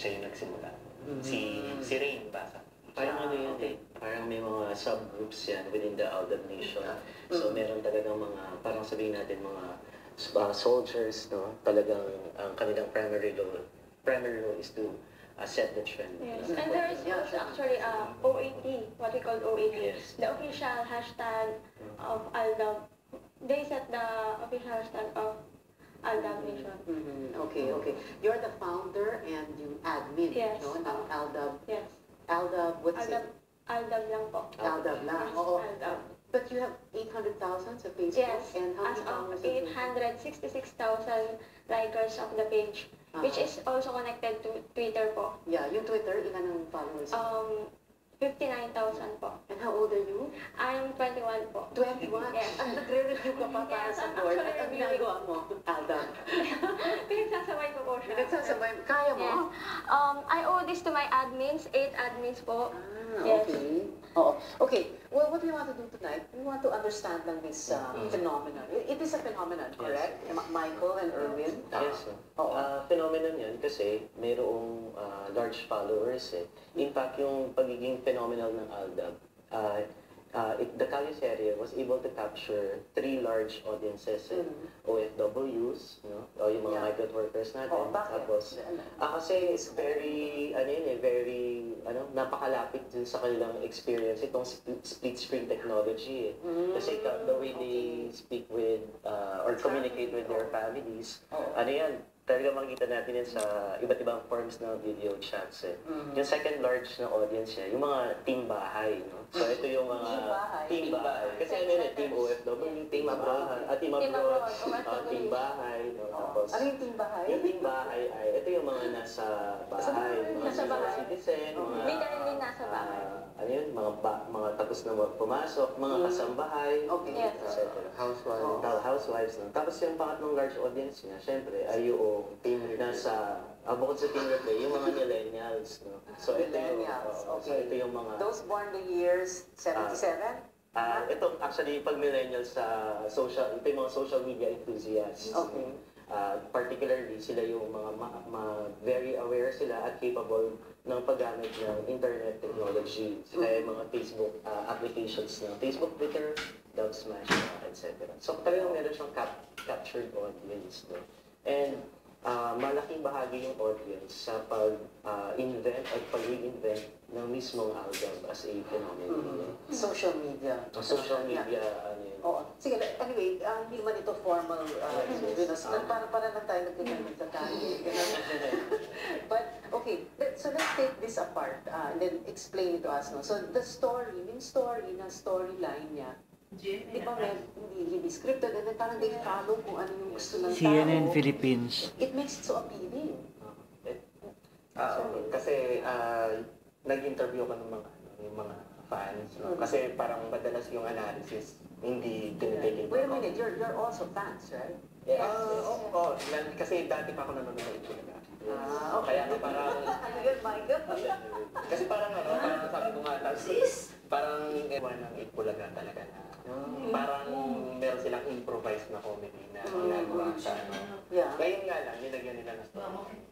siya yung nagsimula. Si Rain Basa. Parang ano yun parang may mga subgroups yan within the Aldab Nation. So meron talagang mga, parang sabihin natin mga soldiers, no? Talagang ang kanilang primary role is to set the trend. Yes, and there is also actually OAT, what we call OAT, the official hashtag of Aldab. They set the official hashtag of Aldab Nation. Okay. You're the founder and you admin, no? Ng Aldab. Yes. Aldab, what's it? Aldab lang po. Aldab lang. Yes, Oo. Aldab. But you have 800,000 sa Facebook? Yes, And how as many followers? of 866,000 likers of the page, which is also connected to Twitter po. Yeah, yung Twitter, ilan ang followers? 59,000 po. And how old are you? I'm 21 po. 21? Yes. Nagre-review ka pa para Yes, sa I'm board. actually At ang ginagawa mo, Aldab? Pinagsasabay ko po siya. Pinagsasabay, kaya mo? Yes. I owe this to my admins, 8 admins po. Yes. Okay. Oo. Okay. Well, what we want to do tonight, we want to understand lang this phenomenon. It is a phenomenon, correct? Michael and Erwin? Yes. Phenomenon yan kasi mayroong large followers eh. In fact, yung pagiging phenomenal ng Aldab, the Caliseria was able to capture 3 large audiences, OFWs, no? O yung mga migrant workers natin. Tapos, kasi it's very, napakalapit din sa kanilang experience itong split screen technology. Kasi the way they speak with, or communicate with their families, talaga makikita natin yan sa iba't ibang forms ng video chats eh. Yung second large na audience niya, yung mga team bahay, no? So ito yung mga team bahay. Kasi ano yun eh, team OFW, team abroad, team bahay, no? Tapos, ano yung team bahay? Yung team bahay ay, ito yung mga nasa bahay, mga citizen, mga... Hindi na rin nasa bahay. Ano yun, mga tapos na pumasok, mga kasambahay, etc. Housewives. No? Tapos yung pangatlong large audience niya, syempre, ay yung team nasa, bukod sa team replay, yung mga millennials. No? So ito yung mga... Those born the years 77? Ito actually, pag millennials sa ito yung mga social media enthusiasts. Okay. Particularly, sila yung mga very aware sila at capable ng paggamit ng internet technology. Kaya mga Facebook applications na Facebook, Twitter, Dubsmash, etc. So talagang meron siyang captured audience. No? And malaking bahagi yung audience sa pag-invent at pag-reinvent ng mismong Aldab as a phenomenon. Social media. Social media, Oo. Sige, anyway, hindi man ito formal, para lang tayo nagkikinig sa tayo. But, okay, so let's take this apart and then explain it to us. No? So, the storyline niya, di ba hindi scripted and then parang they follow kung ano yung gusto ng tao. CNN Philippines. It makes it so appealing. Kasi nag-interview ko ng mga fans. No? Kasi parang madalas yung analysis hindi tinitake. Wait a minute, you're also fans, right? Yes. Kasi dati pa ako nanonood ng Itbulaga. Kaya parang... Ano yun, Michael? Kasi parang sabi ko nga, parang ewan ng Itbulaga talaga na. Parang meron silang improvised na comedy na ginagawa sa ano. Yeah. Ngayon nga lang, nilagyan nila na story.